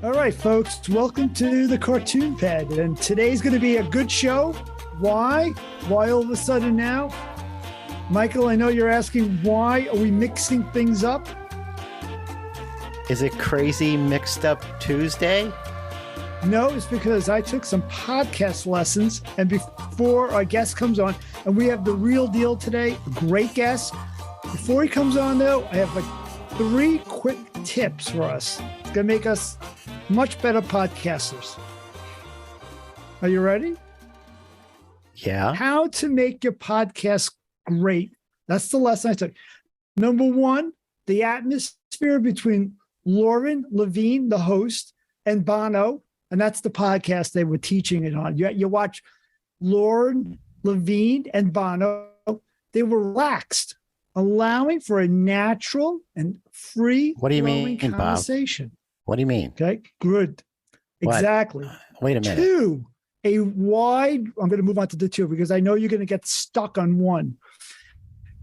All right, folks, welcome to the Cartoon Pad. And today's going to be a good show. Why? Why all of a sudden now? Michael, I know you're asking why are we mixing things up? Is it crazy mixed up Tuesday? No, it's because I took some podcast lessons, and before our guest comes on, and we have the real deal today, a great guest. Before he comes on, though, I have like 3 quick tips for us. It's going to make us much better podcasters. Are you ready? Yeah. How to make your podcast great. That's the lesson I took. Number 1, the atmosphere between Lauren Levine, the host, and Bono. And that's the podcast they were teaching it on. You watch Lauren Levine and Bono. They were relaxed, allowing for a natural and free conversation. Bob? What do you mean? Okay, good. What? Exactly. Wait a minute. 2, I'm going to move on to the 2 because I know you're going to get stuck on 1.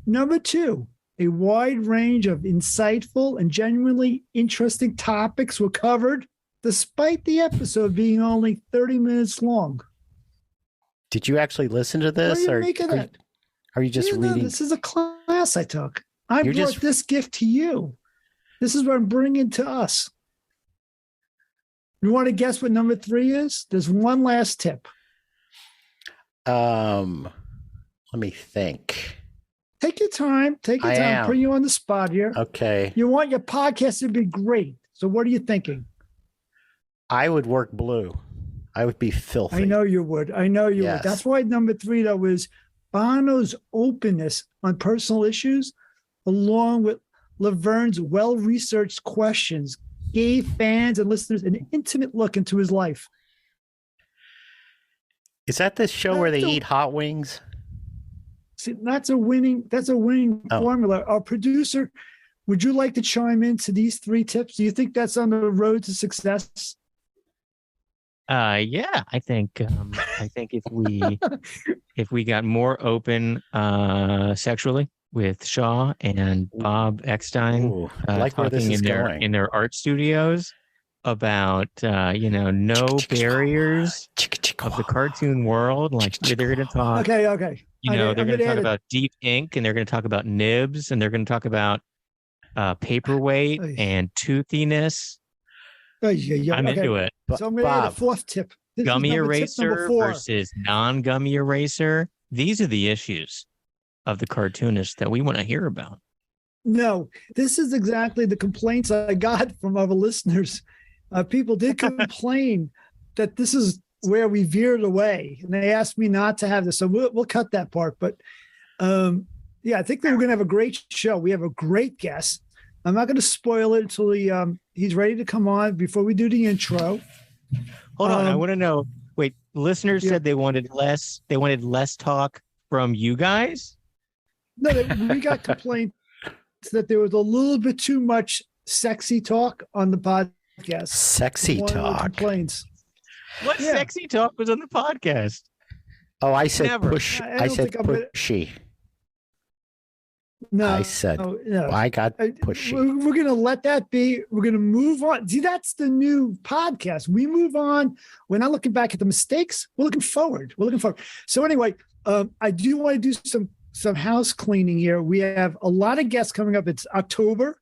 Number 2, a wide range of insightful and genuinely interesting topics were covered, despite the episode being only 30 minutes long. Did you actually listen to this? What do you make of that? Are you just reading? No, this is a class I took. I brought this gift to you. This is what I'm bringing to us. You want to guess what number 3 is? There's one last tip. Let me think. Take your time. Take your time. Put you on the spot here. Okay. You want your podcast to be great. So what are you thinking? I would work blue. I would be filthy. I know you would. Would. That's why number 3, though, is Bono's openness on personal issues, along with Laverne's well-researched questions, gave fans and listeners an intimate look into his life. Is that the show where they eat hot wings? See, that's a winning formula. Our producer, would you like to chime into these 3 tips? Do you think that's on the road to success? Yeah, I think if we got more open sexually with Shaw and Bob Eckstein talking in their art studios about no barriers of the cartoon world, like they're going to talk. Okay. They're going to talk about deep ink, and they're going to talk about nibs, and they're going to talk about paperweight and toothiness. I'm into it. So I'm going to add a 4th tip. Gummy eraser versus non-gummy eraser. These are the issues of the cartoonist that we want to hear about. No, this is exactly the complaints I got from our listeners. People did complain that this is where we veered away, and they asked me not to have this. So we'll cut that part. But I think that we're going to have a great show. We have a great guest. I'm not going to spoil it until he's ready to come on before we do the intro. Hold on, I want to know. Wait, listeners said they wanted less. They wanted less talk from you guys. No, we got complaints that there was a little bit too much sexy talk on the podcast. Sexy talk. Complaints. What sexy talk was on the podcast? Oh, I said Never. push. I said pushy. No, I said no. I got pushy. We're going to let that be. We're going to move on. See, that's the new podcast. We move on. We're not looking back at the mistakes. We're looking forward. So anyway, I do want to do some house cleaning here. We have a lot of guests coming up. It's October,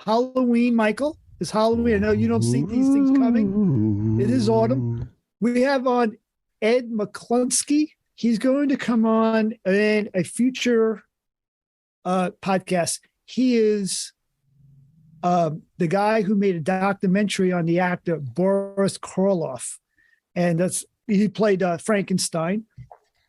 Halloween. Michael, it's Halloween. I know you don't see these things coming. It is autumn. We have on Ed McCluskey. He's going to come on in a future podcast. He is the guy who made a documentary on the actor Boris Karloff, and he played Frankenstein,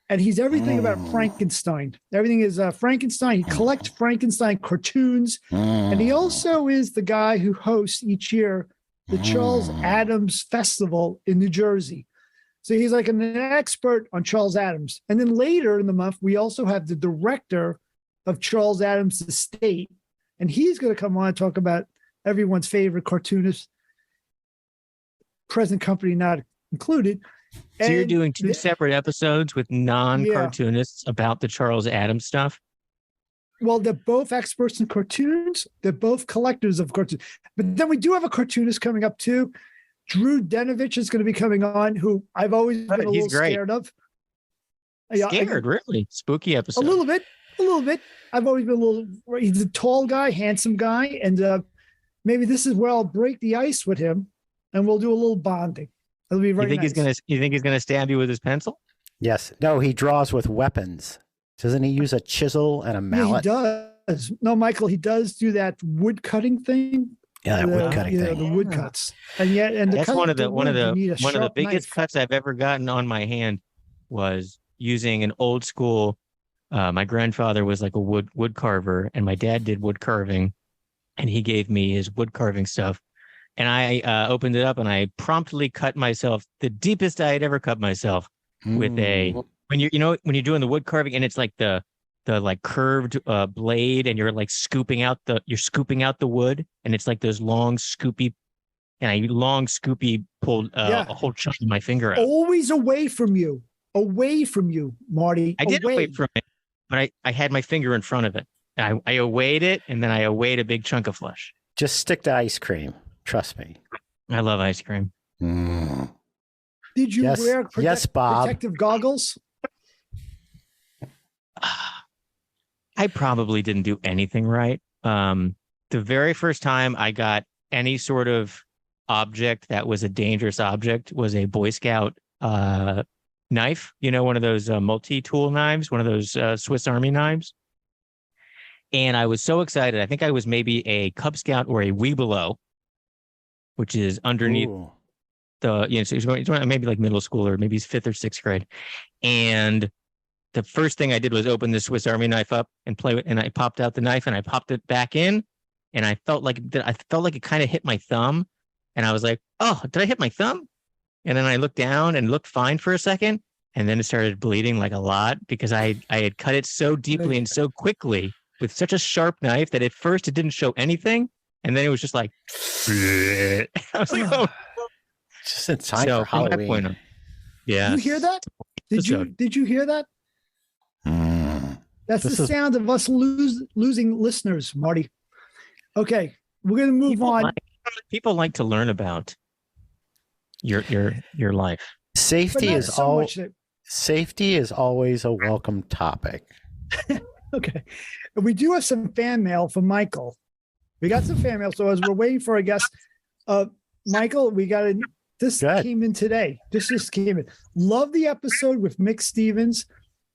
and he's everything about Frankenstein. Everything is Frankenstein. He collects Frankenstein cartoons, and he also is the guy who hosts each year the Charles Addams Festival in New Jersey. So he's like an expert on Charles Addams. And then later in the month, we also have the director of Charles Addams' estate, and he's going to come on and talk about everyone's favorite cartoonist, present company not included. So you're doing 2 separate episodes with non-cartoonists about the Charles Addams stuff? Well, they're both experts in cartoons. They're both collectors of cartoons. But then we do have a cartoonist coming up too. Drew Denovich is going to be coming on, who I've always been a little scared of. Scared, really? Spooky episode. A little bit. I've always been a little. He's a tall guy, handsome guy, and maybe this is where I'll break the ice with him, and we'll do a little bonding. It'll be very nice. You think he's gonna stab you with his pencil? Yes. No, he draws with weapons. Doesn't he use a chisel and a mallet? Yeah, he does. No, Michael, he does do that wood cutting thing. Yeah, that wood cutting thing. The wood cuts. And that's one of the biggest cuts I've ever gotten on my hand was using an old school. My grandfather was like a wood carver, and my dad did wood carving, and he gave me his wood carving stuff. And I opened it up, and I promptly cut myself the deepest I had ever cut myself with when you're doing the wood carving, and it's like the like curved blade, and you're like scooping out the wood, and it's like those long scoopy pulled a whole chunk of my finger out. Always away from you, Marty. I did away from it, but I had my finger in front of it. I awayed it, and then I awayed a big chunk of flesh. Just stick to ice cream. Trust me. I love ice cream. Did you wear protective goggles? I probably didn't do anything right. The very first time I got any sort of object that was a dangerous object was a Boy Scout knife. One of those multi-tool knives, one of those Swiss Army knives. And I was so excited. I think I was maybe a Cub Scout or a Webelow, which is underneath so he's maybe like middle school, or maybe he's 5th or 6th grade. And the first thing I did was open the Swiss Army knife up and play with, and I popped out the knife and I popped it back in, and I felt like it kind of hit my thumb, and I was like, "Oh, did I hit my thumb?" And then I looked down and looked fine for a second, and then it started bleeding like a lot because I had cut it so deeply and so quickly with such a sharp knife that at first it didn't show anything, and then it was just like, I was like, "Oh." Just in time for Halloween. Yeah. Did you hear that? Did you hear that? That's the sound of us losing listeners, Marty. Okay, we're going to move on. People like to learn about your life. Safety is always a welcome topic. Okay, we do have some fan mail from Michael. We got some fan mail, so as we're waiting for our guest, Michael, this came in today. This just came in. Love the episode with Mick Stevens.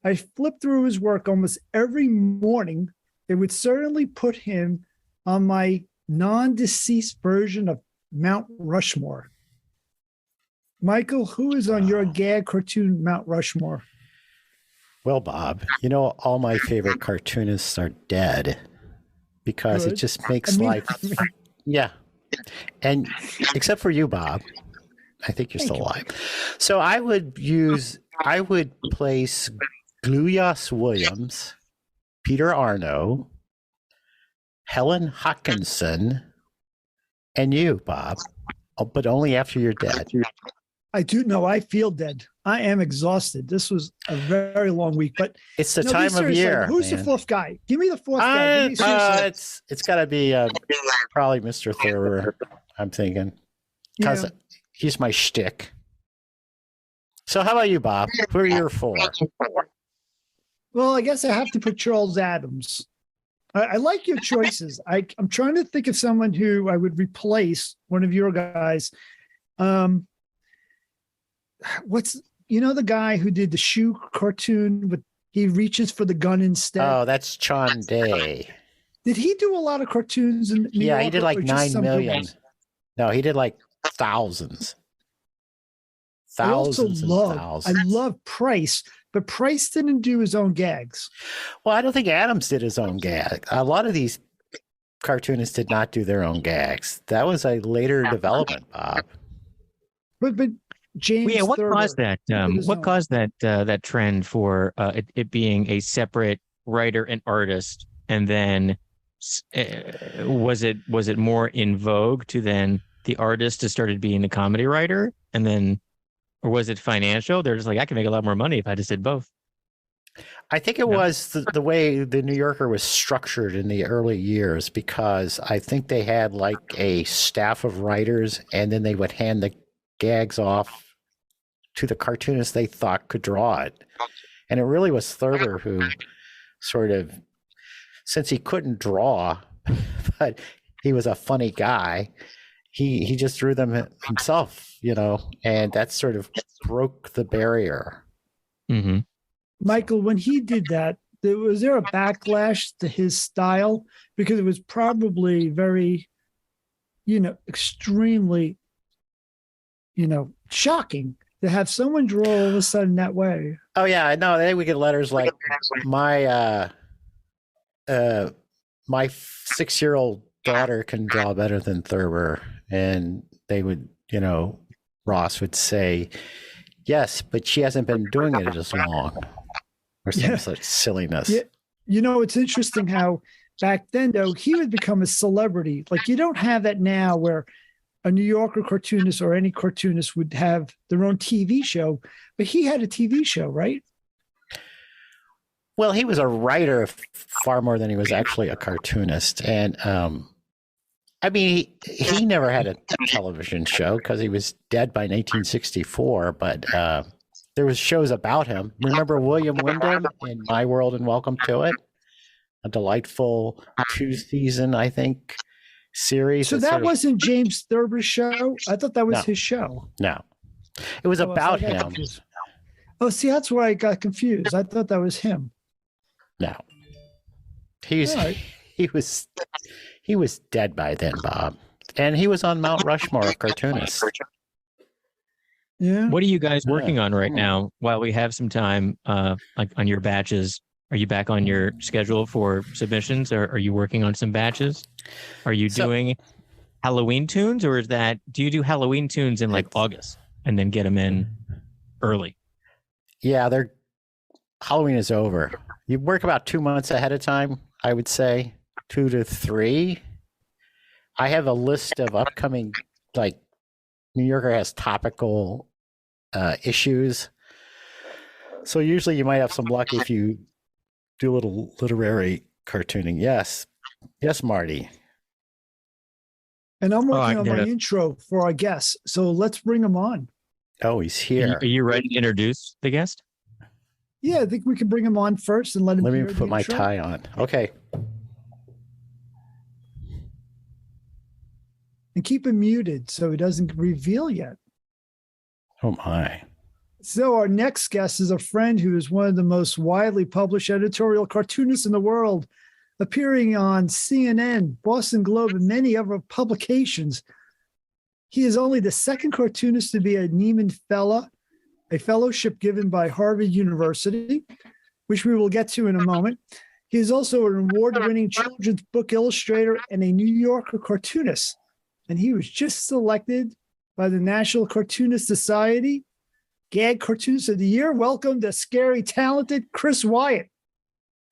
I flipped through his work almost every morning. It would certainly put him on my non-deceased version of Mount Rushmore. Michael, who is on your gag cartoon Mount Rushmore? Well, Bob, all my favorite cartoonists are dead because it just makes life. Yeah. And except for you, Bob. I think you're still alive. So I would place Gluyas Williams, Peter Arno, Helen Hawkinson, and you, Bob, but only after you're dead. I do know. I feel dead. I am exhausted. This was a very long week, but it's the time of year. Who's the fourth guy? Give me the fourth guy. It's got to be probably Mr. Thurber, I'm thinking, because he's my shtick. So how about you, Bob? Who are your four? Well, I guess I have to put Charles Adams. I like your choices. I'm trying to think of someone who I would replace one of your guys. What's the guy who did the shoe cartoon with he reaches for the gun instead? Oh, that's Chon Day. Did he do a lot of cartoons in New York, he did like 9 million. No, he did like thousands. I love Price, but Price didn't do his own gags. Well, I don't think Adams did his own gag. A lot of these cartoonists did not do their own gags. That was a later development, Bob. But James, what caused that? What caused that trend for it being a separate writer and artist, and then was it more in vogue to then the artist has started being a comedy writer, and then, or was it financial? They're just like, I can make a lot more money if I just did both. I think it was the way the New Yorker was structured in the early years, because I think they had like a staff of writers, and then they would hand gags off to the cartoonist they thought could draw it. And it really was Thurber who sort of, since he couldn't draw, but he was a funny guy, he just drew them himself, and that sort of broke the barrier. Mm-hmm. Michael, when he did that, was there a backlash to his style? Because it was probably very, extremely, shocking to have someone draw all of a sudden that way. Oh yeah, no, then we get letters like my 6-year-old daughter can draw better than Thurber, and they would, Ross would say, yes, but she hasn't been doing it as long, or some such silliness. Yeah. It's interesting how back then, though, he would become a celebrity. Like, you don't have that now where a New Yorker cartoonist or any cartoonist would have their own TV show, but he had a TV show, right? Well, he was a writer far more than he was actually a cartoonist. And he never had a television show because he was dead by 1964, but there was shows about him. Remember William Wyndham in My World and Welcome to It? A delightful 2-season, I think, series. So that wasn't James Thurber's show? I thought that was his show. No. It was about him. Confused. Oh, see, that's where I got confused. I thought that was him. No. He was dead by then, Bob. And he was on Mount Rushmore of cartoonists. Yeah. What are you guys working on right now while we have some time, like on your batches? Are you back on your schedule for submissions, or are you working on some batches? Are you doing Halloween tunes, or do you do Halloween tunes in like August and then get them in early? Yeah, Halloween is over. You work about 2 months ahead of time, I would say, 2 to 3. I have a list of upcoming, like, New Yorker has topical issues. So usually you might have some luck if you do a little literary cartooning. Yes, Marty. And I'm working on my intro for our guest. So let's bring him on. Oh, he's here. Are you ready to introduce the guest? Yeah, I think we can bring him on first and let him. Let me put my tie on. Okay. And keep him muted so he doesn't reveal yet. Oh my. So our next guest is a friend who is one of the most widely published editorial cartoonists in the world, appearing on CNN, Boston Globe, and many other publications. He is only the second cartoonist to be a Nieman Fellow, a fellowship given by Harvard University, which we will get to in a moment. He is also an award-winning children's book illustrator and a New Yorker cartoonist. And he was just selected by the National Cartoonist Society Gag Cartoonist of the Year. Welcome to scary, talented Chris Weyant.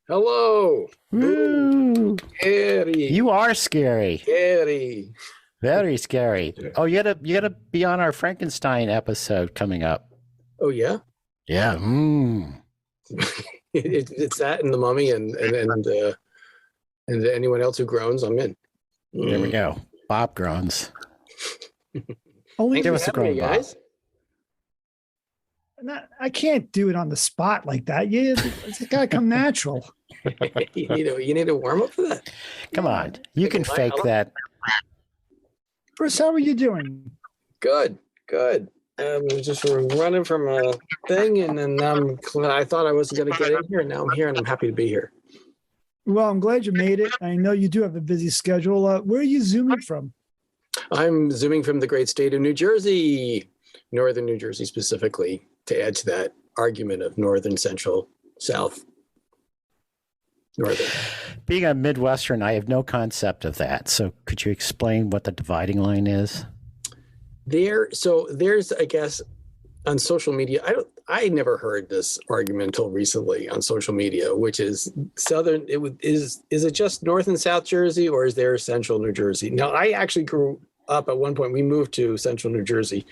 Hello. Ooh. Scary. You are scary. Scary. Very scary. Oh, you gotta be on our Frankenstein episode coming up. Oh yeah? Yeah. It's that and the Mummy and anyone else who groans, I'm in. There we go. Bob groans. Only give us a groan, guys. I can't do it on the spot like that. Yeah, it's got to come natural. you need a warm up for that. Come on, you can fake that. Chris, how are you doing? Good. Just running from a thing, and then I thought I wasn't going to get in here, and now I'm here, and I'm happy to be here. Well, I'm glad you made it. I know you do have a busy schedule. Where are you zooming from? I'm zooming from the great state of New Jersey, northern New Jersey specifically, to add to that argument of northern, central, south, northern. Being a Midwestern, I have no concept of that. So could you explain what the dividing line is? There's, I guess, on social media, I never heard this argument until recently on social media, which is southern. Is it just North and South Jersey, or is there central New Jersey? Now, I actually grew up at one point. We moved to central New Jersey.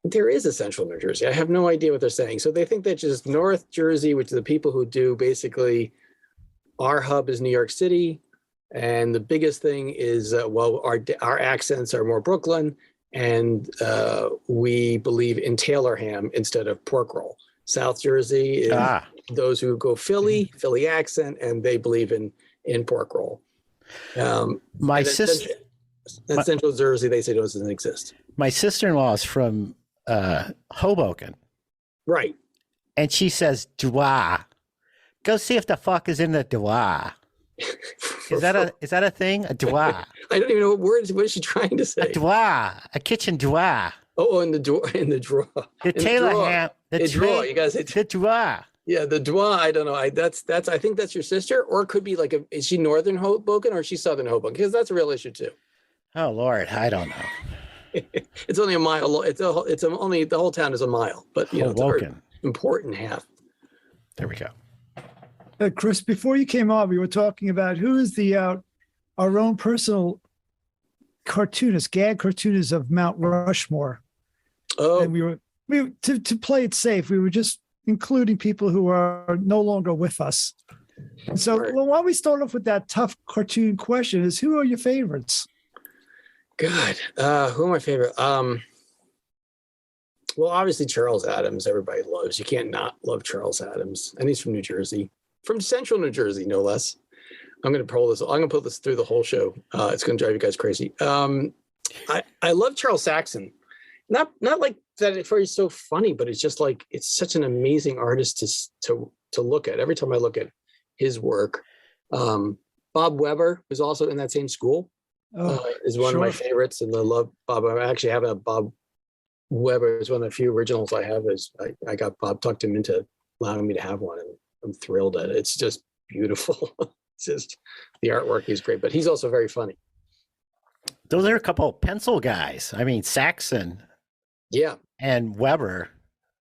There is a central New Jersey. I have no idea what they're saying. So they think that just North Jersey, which is the people who do basically, our hub is New York City, and the biggest thing is our accents are more Brooklyn. and we believe in Taylor ham instead of pork roll. South Jersey is those who go Philly accent, and they believe in pork roll. My sister, Central Jersey, they say doesn't exist. My sister-in-law is from Hoboken, right? And she says "dwa." Go see if the fuck is in the dwa. Is that a thing? A dwa? I don't even know what is she trying to say? A dwa, a kitchen dwa. Oh, in the drawer. The Taylor ham. The drawer. You guys say the dwa. Yeah, the dwa. I don't know. I think that's your sister, or it could be like is she Northern Hoboken or is she Southern Hoboken? Because that's a real issue too. Oh Lord, I don't know. It's only a mile. It's only the whole town is a mile, but you know, it's an important half. There we go. Chris, before you came on, we were talking about who is our own personal cartoonist, gag cartoonist of Mount Rushmore. Oh, and we were to play it safe. We were just including people who are no longer with us. So, well, why don't we start off with that tough cartoon question? Is who are your favorites? God, who are my favorite? Well, obviously Charles Addams. Everybody loves. You can't not love Charles Addams, and he's from New Jersey. From Central New Jersey, no less. I'm going to put this through the whole show. It's going to drive you guys crazy. I love Charles Saxon. Not like that for he's so funny, but it's just like it's such an amazing artist to look at. Every time I look at his work, Bob Weber, who's also in that same school, is one of my favorites, and I love Bob. I actually have a Bob Weber. Is one of the few originals I have. I got Bob tucked him into allowing me to have one, and I'm thrilled at it. It's just beautiful. It's just the artwork is great, but he's also very funny. Those are a couple of pencil guys. I mean, Saxon, and Weber.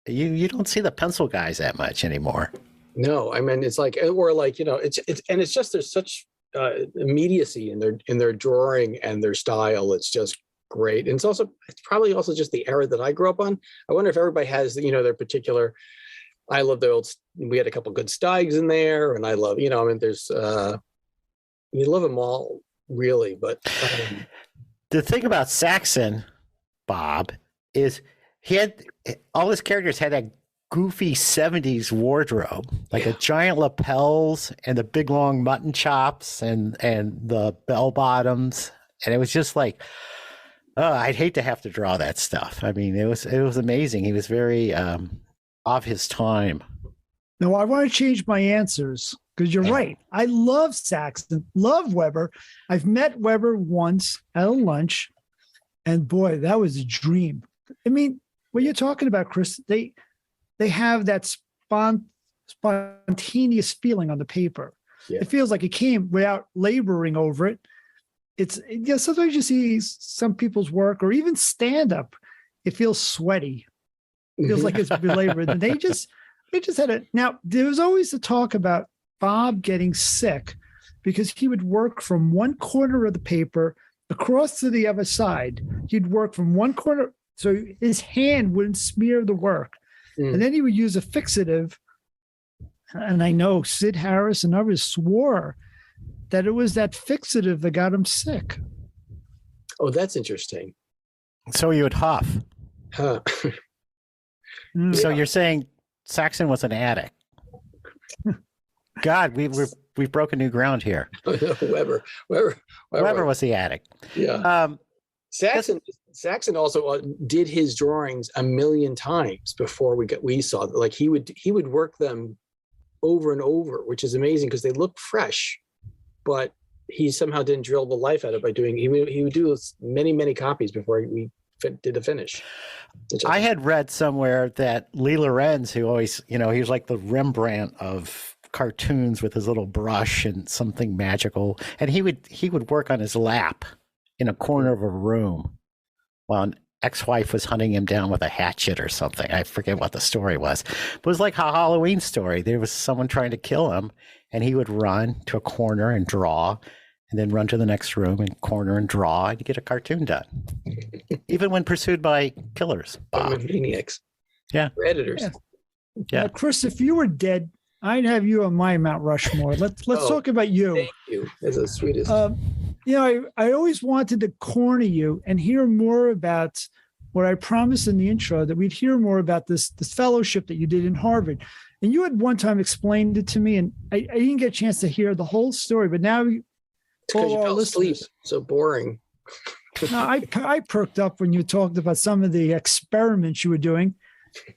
You don't see the pencil guys that much anymore. No, I mean it's like it's just there's such immediacy in their drawing and their style. It's just great, and it's probably also just the era that I grew up on. I wonder if everybody has their particular. I love the old. We had a couple good Steigs in there, and I love there's you love them all really, but the thing about Saxon, Bob, is he had all his characters had that goofy 70s wardrobe, like a giant lapels and the big long mutton chops and the bell bottoms, and it was just like, I'd hate to have to draw that stuff. I mean, it was amazing. He was very of his time. No, I want to change my answers because you're right. I love Saxon, love Weber. I've met Weber once at a lunch, and boy, that was a dream. I mean, what you're talking about, Chris, they have that spontaneous feeling on the paper. Yeah. It feels like it came without laboring over it. Sometimes you see some people's work or even stand-up, it feels sweaty. It feels like it's belabored. And they just had it. Now, there was always the talk about Bob getting sick because he would work from one corner of the paper across to the other side. He'd work from one corner, so his hand wouldn't smear the work. And then he would use a fixative. And I know Sid Harris and others swore that it was that fixative that got him sick. Oh, that's interesting. So he would huff. Huh. So you're saying Saxon was an addict? God, we've broken new ground here. Weber was the addict. Yeah. Saxon also did his drawings a million times before we saw them. Like he would work them over and over, which is amazing because they look fresh, but he somehow didn't drill the life out of it by doing. He would do many copies before we did the finish. I had read somewhere that Lee Lorenz, who always, he was like the Rembrandt of cartoons with his little brush and something magical, and he would work on his lap in a corner of a room while an ex-wife was hunting him down with a hatchet or something. I forget what the story was, but it was like a Halloween story. There was someone trying to kill him, and he would run to a corner and draw, and then run to the next room and corner and draw and get a cartoon done. Even when pursued by killers. Maniacs. Yeah. Predators. Yeah. Now, Chris, if you were dead, I'd have you on my Mount Rushmore. Let's talk about you. Thank you. That's the sweetest. I always wanted to corner you and hear more about what I promised in the intro, that we'd hear more about this fellowship that you did in Harvard. And you had one time explained it to me, and I didn't get a chance to hear the whole story, but now because you fell asleep. So boring. No, I perked up when you talked about some of the experiments you were doing.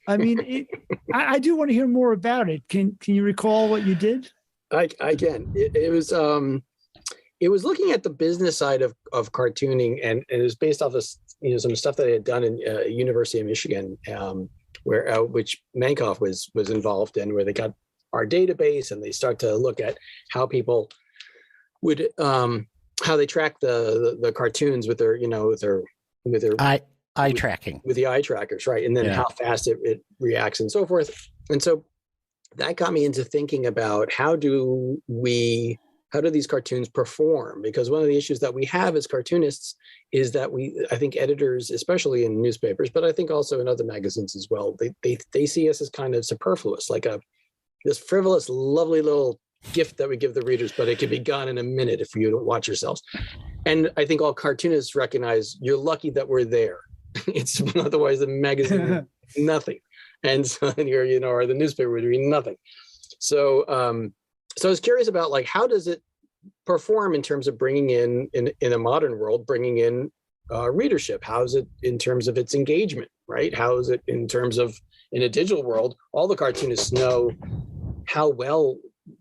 I mean, I do want to hear more about it. Can you recall what you did? I can. It was looking at the business side of cartooning, and it was based off of some stuff that I had done in University of Michigan, where which Mankoff was involved in, where they got our database and they start to look at how people would how they track the cartoons with their eye tracking, with the eye trackers, right? And then how fast it reacts and so forth. And so that got me into thinking about how do these cartoons perform? Because one of the issues that we have as cartoonists is that I think editors, especially in newspapers, but I think also in other magazines as well, they see us as kind of superfluous, like this frivolous, lovely little gift that we give the readers, but it could be gone in a minute if you don't watch yourselves. And I think all cartoonists recognize you're lucky that we're there. It's otherwise the magazine nothing, and so or the newspaper would read nothing. So I was curious about like, how does it perform in terms of bringing in a modern world, bringing in readership? How is it in terms of its engagement, right? How is it in terms of in a digital world? All the cartoonists know how well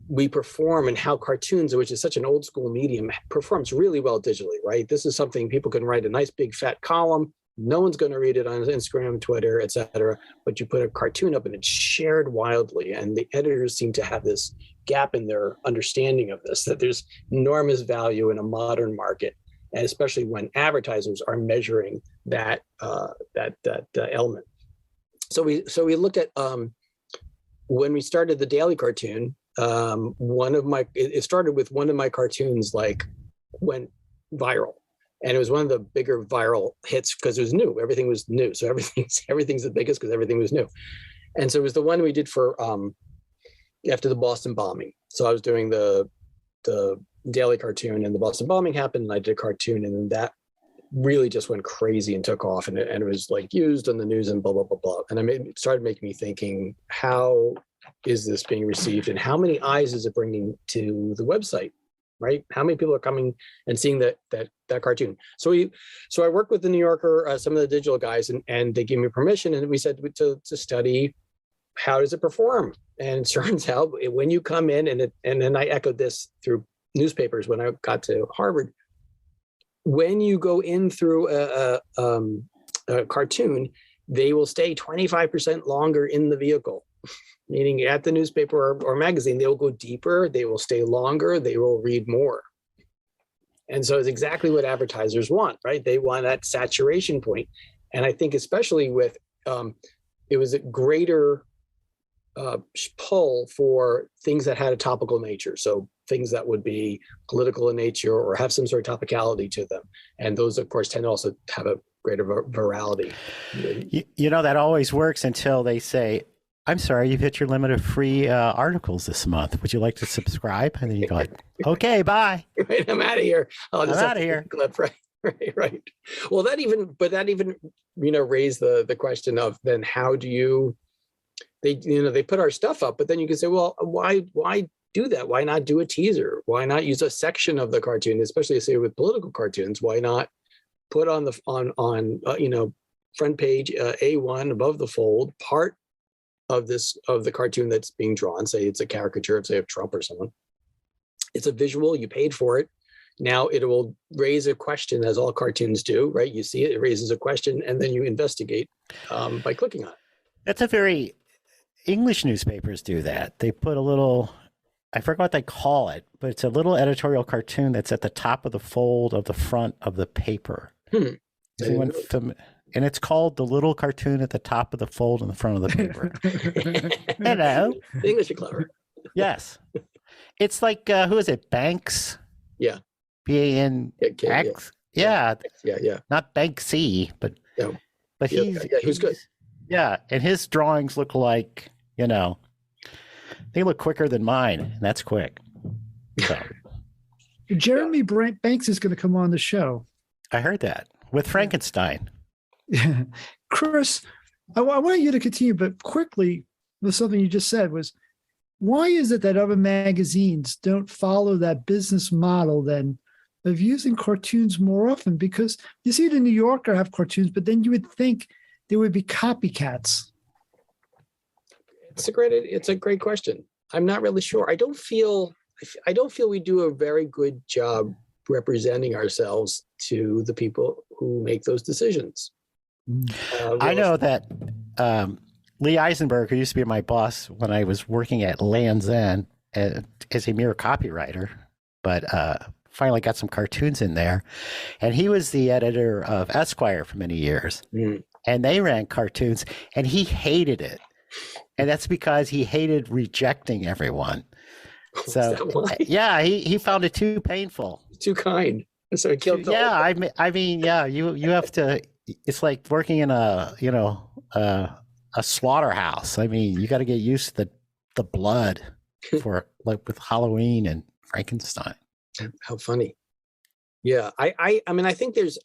we perform and how cartoons, which is such an old school medium, performs really well digitally, right? This is something people can write a nice big fat column. No one's going to read it on Instagram, Twitter, etc. But you put a cartoon up and it's shared wildly. And the editors seem to have this gap in their understanding of this, that there's enormous value in a modern market, and especially when advertisers are measuring that element. So we looked at when we started the daily cartoon. It started with one of my cartoons went viral. And it was one of the bigger viral hits because it was new. Everything was new. So everything's the biggest because everything was new. And so it was the one we did for after the Boston bombing. So I was doing the daily cartoon, and the Boston bombing happened, and I did a cartoon, and then that really just went crazy and took off, and it was like used on the news and blah blah blah blah. And it started making me thinking, how is this being received, and how many eyes is it bringing to the website? Right? How many people are coming and seeing that cartoon? So I worked with the New Yorker, some of the digital guys, and they gave me permission, and we said to study how does it perform. And it turns out when you come in, and then I echoed this through newspapers when I got to Harvard. When you go in through a cartoon, they will stay 25% longer in the vehicle. Meaning at the newspaper or magazine, they will go deeper, they will stay longer, they will read more. And so it's exactly what advertisers want, right? They want that saturation point. And I think especially with, it was a greater pull for things that had a topical nature. So things that would be political in nature or have some sort of topicality to them. And those, of course, tend to also have a greater virality. That always works until they say, I'm sorry, you've hit your limit of free articles this month. Would you like to subscribe? And then you go like, okay, bye. Right, I'm out of here. I'm out of here. Right. Well, that even raised the question of then how do they put our stuff up, but then you can say, well, why do that? Why not do a teaser? Why not use a section of the cartoon, especially say with political cartoons? Why not put on front page A1 above the fold part of the cartoon that's being drawn? Say it's a caricature of, say, of Trump or someone. It's a visual, you paid for it. Now it will raise a question, as all cartoons do, right? You see it raises a question, and then you investigate by clicking on it. English newspapers do that. They put a little, I forgot what they call it, but it's a little editorial cartoon that's at the top of the fold of the front of the paper. And it's called the little cartoon at the top of the fold in the front of the paper. Hello. The English are clever. Yes. It's like, who is it? Banks? Yeah. B-A-N-X? Yeah. Yeah. Not Banksy, but he's good. Yeah. And his drawings look like, they look quicker than mine. And that's quick. So. Jeremy Banks is going to come on the show. I heard that with Frankenstein. Chris, I want you to continue, but quickly with something you just said was, why is it that other magazines don't follow that business model then of using cartoons more often? Because you see the New Yorker have cartoons, but then you would think there would be copycats. It's a great question. I'm not really sure. I don't feel we do a very good job representing ourselves to the people who make those decisions. I know that Lee Eisenberg, who used to be my boss when I was working at Land's End, is a mere copywriter, but finally got some cartoons in there. And he was the editor of Esquire for many years. And they ran cartoons, and he hated it. And that's because he hated rejecting everyone. So, yeah, he found it too painful. Too kind. So it killed the I mean, yeah, you have to, it's like working in a slaughterhouse. I mean, you got to get used to the blood for like with Halloween and Frankenstein. How funny. Yeah. I mean, I think there's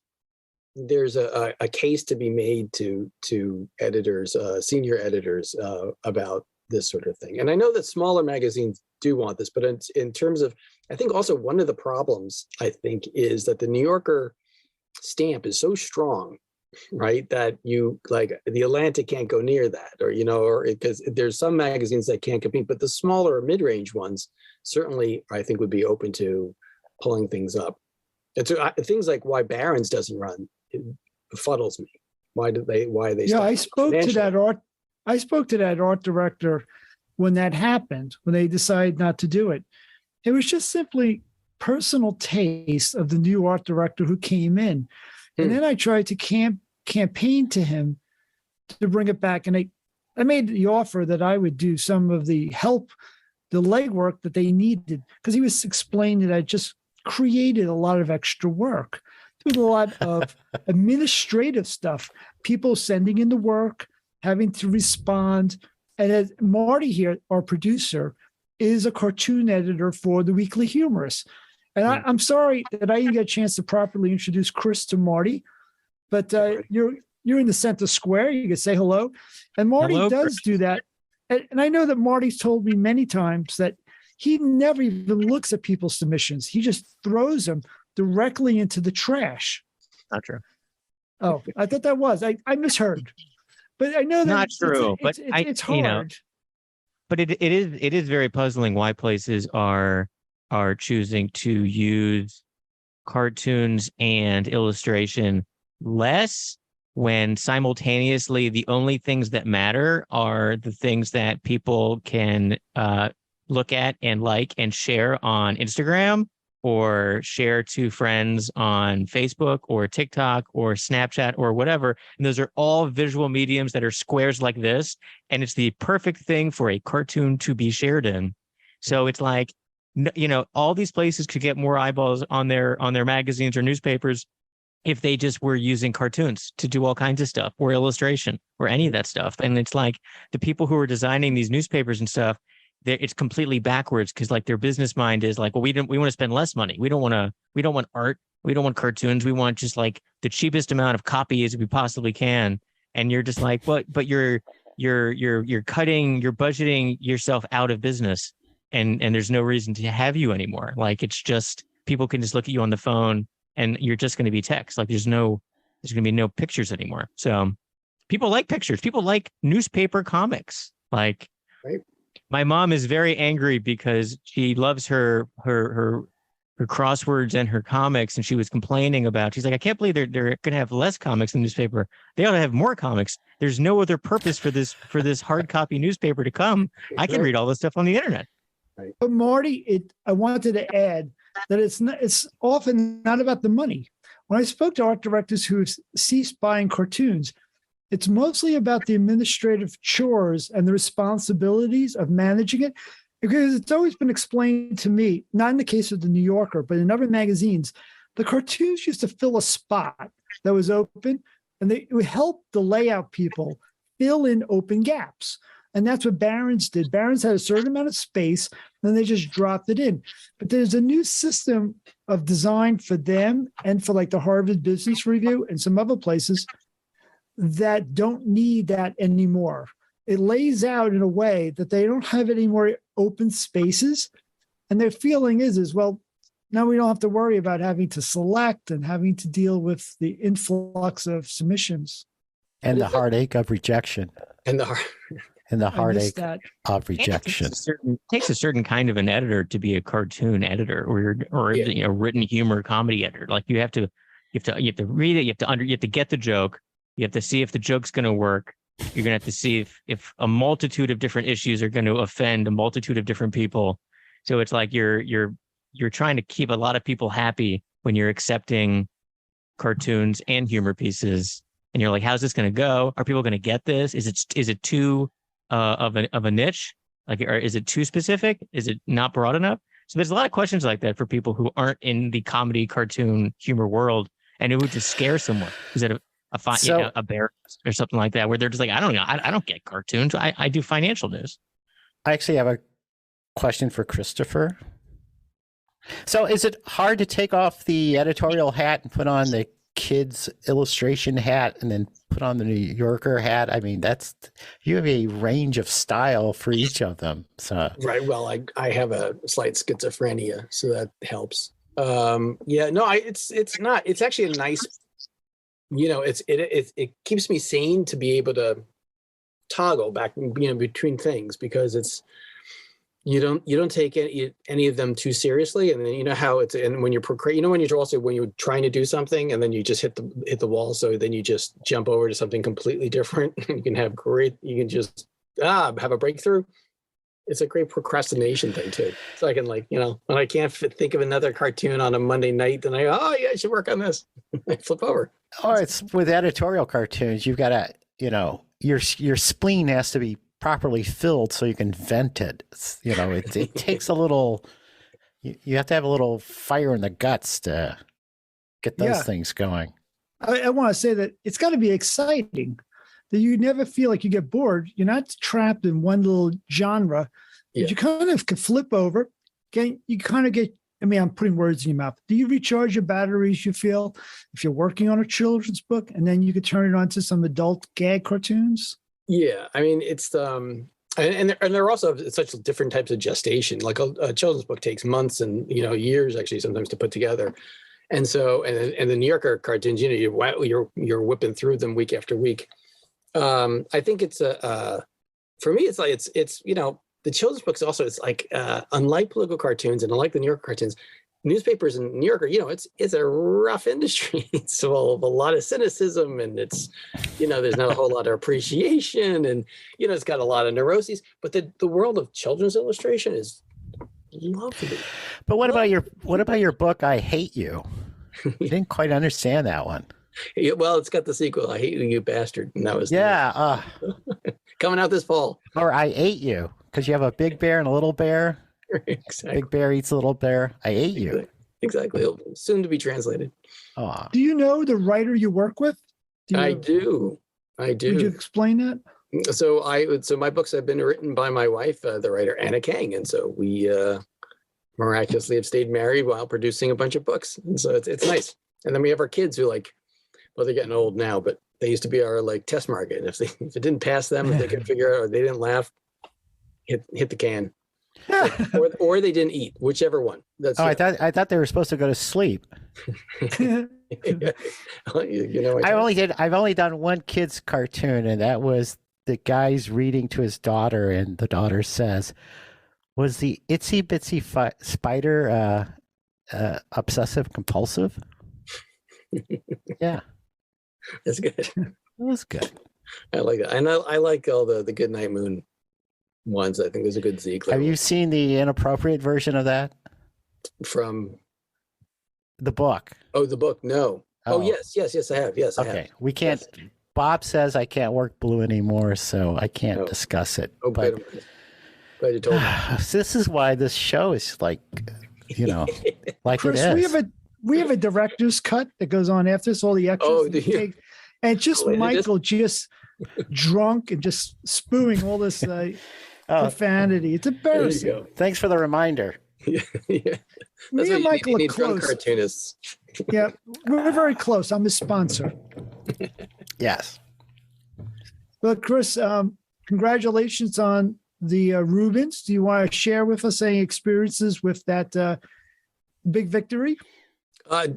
a case to be made to editors, senior editors, about this sort of thing. And I know that smaller magazines do want this, but in terms of, I think also one of the problems, I think, is that the New Yorker stamp is so strong, right, that you, like, the Atlantic can't go near that, or because there's some magazines that can't compete, but the smaller mid-range ones certainly, I think, would be open to pulling things up. And so things like why Barron's doesn't run, it befuddles me. Why are they? Yeah, I spoke to that art director when that happened, when they decided not to do it. It was just simply personal taste of the new art director who came in. And then I tried to campaign to him to bring it back. And I made the offer that I would do some of the legwork that they needed, because he was explaining that I just created a lot of extra work. There was a lot of administrative stuff, people sending in the work, having to respond. And as Marty here, our producer, is a cartoon editor for the Weekly Humorist. And I'm sorry that I didn't get a chance to properly introduce Chris to Marty, but you're in the center square. You can say hello. And Marty does do that. And I know that Marty's told me many times that he never even looks at people's submissions. He just throws them directly into the trash. Not true. Oh, I thought that was. I misheard. But I know that not true. It's hard. But it is very puzzling why places are choosing to use cartoons and illustration less, when simultaneously the only things that matter are the things that people can look at and like and share on Instagram, or share to friends on Facebook or TikTok or Snapchat or whatever. And those are all visual mediums that are squares like this. And it's the perfect thing for a cartoon to be shared in. So it's like, all these places could get more eyeballs on their magazines or newspapers if they just were using cartoons to do all kinds of stuff, or illustration, or any of that stuff. And it's like the people who are designing these newspapers and stuff, it's completely backwards, because like their business mind is like, well, we want to spend less money. We don't want art. We don't want cartoons. We want just like the cheapest amount of copy as we possibly can. And you're just like, but you're budgeting yourself out of business, and there's no reason to have you anymore. Like, it's just, people can just look at you on the phone and you're just going to be text. Like there's going to be no pictures anymore. So people like pictures. People like newspaper comics. Like, right. My mom is very angry because she loves her crosswords and her comics, and she was complaining about. She's like, I can't believe they're going to have less comics in the newspaper. They ought to have more comics. There's no other purpose for this hard copy newspaper to come. I can read all this stuff on the internet. Right. But Marty, I wanted to add that it's often not about the money. When I spoke to art directors who've ceased buying cartoons, it's mostly about the administrative chores and the responsibilities of managing it, because it's always been explained to me, not in the case of the New Yorker, but in other magazines, the cartoons used to fill a spot that was open, and it would help the layout people fill in open gaps. And that's what Barron's did. Barron's had a certain amount of space, and then they just dropped it in. But there's a new system of design for them and for like the Harvard Business Review and some other places that don't need that anymore. It lays out in a way that they don't have any more open spaces. And their feeling is, well, now we don't have to worry about having to select and having to deal with the influx of submissions. And the heartache of rejection. And the heartache of rejection. It takes a certain kind of an editor to be a cartoon editor or you know, written humor comedy editor. Like you have to read it, you have to get the joke, you have to see if the joke's going to work. You're going to have to see if a multitude of different issues are going to offend a multitude of different people. So it's like you're trying to keep a lot of people happy when you're accepting cartoons and humor pieces. And you're like, how's this going to go? Are people going to get this? Is it too of a niche? Like, or is it too specific? Is it not broad enough? So there's a lot of questions like that for people who aren't in the comedy, cartoon, humor world, and it would just scare someone. Is it a bear or something like that, where they're just like, I don't know, I don't get cartoons. I do financial news. I actually have a question for Christopher. So is it hard to take off the editorial hat and put on the kids illustration hat and then put on the New Yorker hat? I mean, you have a range of style for each of them. So right. Well, I have a slight schizophrenia, so that helps. It's actually a nice, it keeps me sane to be able to toggle back, between things, because it's, you don't take any of them too seriously, and then you know how it's, and when you're when you're trying to do something and then you just hit the wall, so then you just jump over to something completely different. You can just have a breakthrough. It's a great procrastination thing too. So I can when I can't think of another cartoon on a Monday night, then I should work on this. I flip over. Or it's with editorial cartoons, you've got to, your spleen has to be properly filled so you can vent it. It takes a little, you have to have a little fire in the guts to get those things going. I want to say that it's got to be exciting, that you never feel like you get bored. You're not trapped in one little genre. You kind of can flip over. You kind of get, I'm putting words in your mouth. Do you recharge your batteries, you feel, if you're working on a children's book, and then you could turn it on to some adult gag cartoons? Yeah, it's and there are also such different types of gestation. Like a children's book takes months and years actually sometimes to put together, and so and the New Yorker cartoons, you're whipping through them week after week. I think it's for me it's like it's the children's books also, it's like unlike political cartoons and unlike the New Yorker cartoons, newspapers in New Yorker, it's a rough industry. It's full of a lot of cynicism, and it's, there's not a whole lot of appreciation, and, it's got a lot of neuroses, but the world of children's illustration is lovely. But what about your book, I Hate You? I didn't quite understand that one. Yeah, well, it's got the sequel, I Hate You, You Bastard. And that was coming out this fall. Or I Ate You, because you have a big bear and a little bear. Exactly. Big bear eats a little bear. I ate you. Exactly. Soon to be translated. Oh. Do you know the writer you work with? I do. Would you explain that? So my books have been written by my wife, the writer Anna Kang, and so we miraculously have stayed married while producing a bunch of books, and so it's nice. And then we have our kids who they're getting old now, but they used to be our test market. And if it didn't pass them, if they could figure out or they didn't laugh, hit the can. or they didn't eat, whichever one. I thought they were supposed to go to sleep. I've only done one kid's cartoon, and that was the guy's reading to his daughter, and the daughter says, "Was the itsy bitsy spider obsessive compulsive?" Yeah, that's good. It was good. I like that. And I like all the Goodnight Moon ones. I think there's a good Ziegler. Have you seen the inappropriate version of that? From the book? Oh, the book. No. Oh, yes, I have. Yes, okay. I have. We can't. Yes. Bob says I can't work blue anymore, so I can't discuss it. Oh, but glad you told me. This is why this show is like Chris, it is. We have a director's cut that goes on after this. All the extras. And just Michael just drunk and just spewing all this profanity. It's embarrassing. Thanks for the reminder. Yeah. Me and Michael are drunk close. Cartoonists. Yeah, we're very close. I'm his sponsor. Yes. But Chris, congratulations on the Rubens. Do you want to share with us any experiences with that big victory? I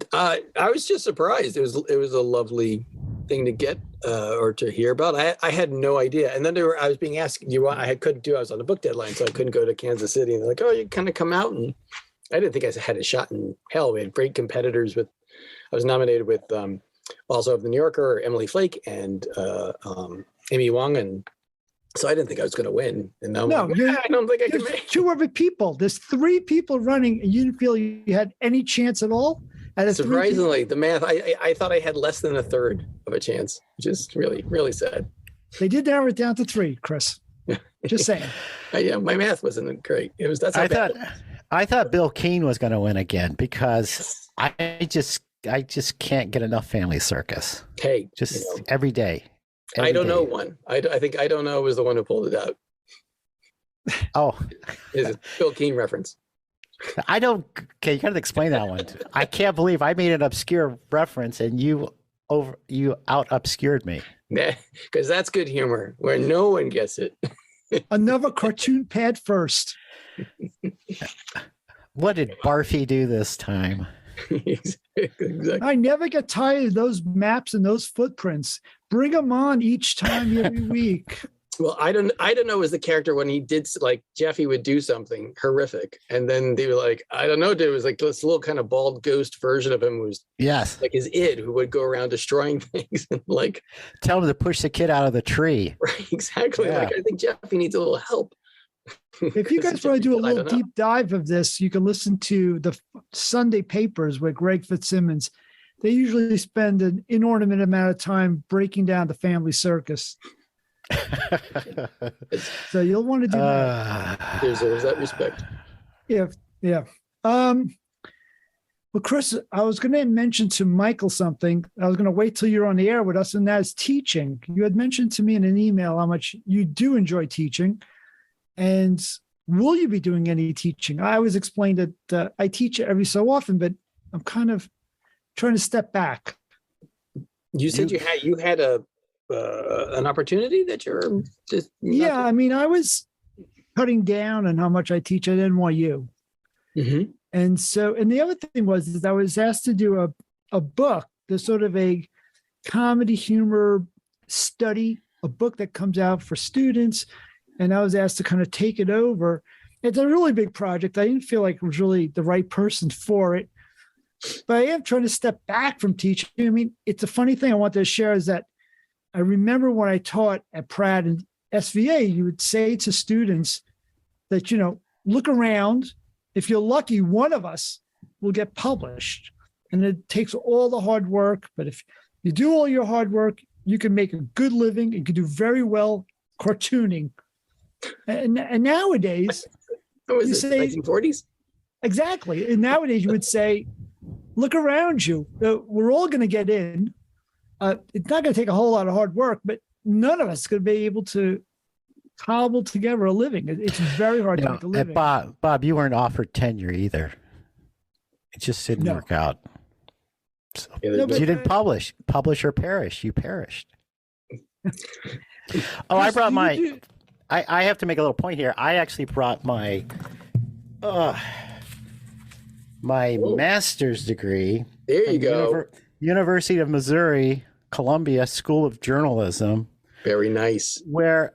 was just surprised. It was a lovely thing to get or to hear about. I had no idea. And then I was being asked, I was on a book deadline, so I couldn't go to Kansas City. And they're like, oh, you kind of come out. And I didn't think I had a shot in hell. We had great competitors I was nominated with also of the New Yorker, Emily Flake and Amy Wong. And so I didn't think I was going to win. And now I don't think I can make it. 2 other people. There's 3 people running, and you didn't feel you had any chance at all? Surprisingly, the math, I thought I had less than a third of a chance, which is really, really sad. They did narrow it down to 3, Chris. Just saying. Yeah, my math wasn't great. I thought Bill Keane was going to win again because I just can't get enough Family Circus. Hey, every day. I don't know one. I think I don't know was the one who pulled it out. Oh, is it Bill Keane reference? Okay, you got to explain that one. I can't believe I made an obscure reference and you out obscured me. Yeah, because that's good humor where no one gets it. Another cartoon pad first. What did Barfy do this time? Exactly. I never get tired of those maps and those footprints. Bring them on each time every week. Well, I don't know was the character when he did, like, Jeffy would do something horrific, and then they were like, I don't know, dude, it was like this little kind of bald ghost version of him was like his id who would go around destroying things and like tell him to push the kid out of the tree. Right, exactly. Yeah. Like, I think Jeffy needs a little help. If you guys want to do a little deep dive of this, you can listen to the Sunday papers with Greg Fitzsimmons. They usually spend an inordinate amount of time breaking down the Family Circus. So you'll want to do that. There's that respect. Yeah. Well, Chris, I was going to mention to Michael something. I was going to wait till you're on the air with us, and that's teaching. You had mentioned to me in an email how much you do enjoy teaching. And will you be doing any teaching? I always explained that I teach every so often, but I'm kind of trying to step back. You said you had an opportunity that you're just I mean, I was cutting down on how much I teach at NYU. Mm-hmm. And the other thing was I was asked to do a book. There's sort of a comedy humor study, a book that comes out for students. And I was asked to kind of take it over. It's a really big project. I didn't feel like I was really the right person for it. But I am trying to step back from teaching. I mean, it's a funny thing I want to share is that I remember when I taught at Pratt and SVA, you would say to students that, look around. If you're lucky, one of us will get published. And it takes all the hard work. But if you do all your hard work, you can make a good living. You can do very well cartooning. And nowadays, you say 1940s? Exactly. And nowadays you would say, look around you. We're all going to get in. It's not going to take a whole lot of hard work, but none of us is going to be able to cobble together a living. It's very hard to make a living. Bob, you weren't offered tenure either. It just didn't work out. So, you didn't publish or perish. You perished. I brought I have to make a little point here. I actually brought my master's degree. There you go. University of Missouri, Columbia School of Journalism. Very nice. Where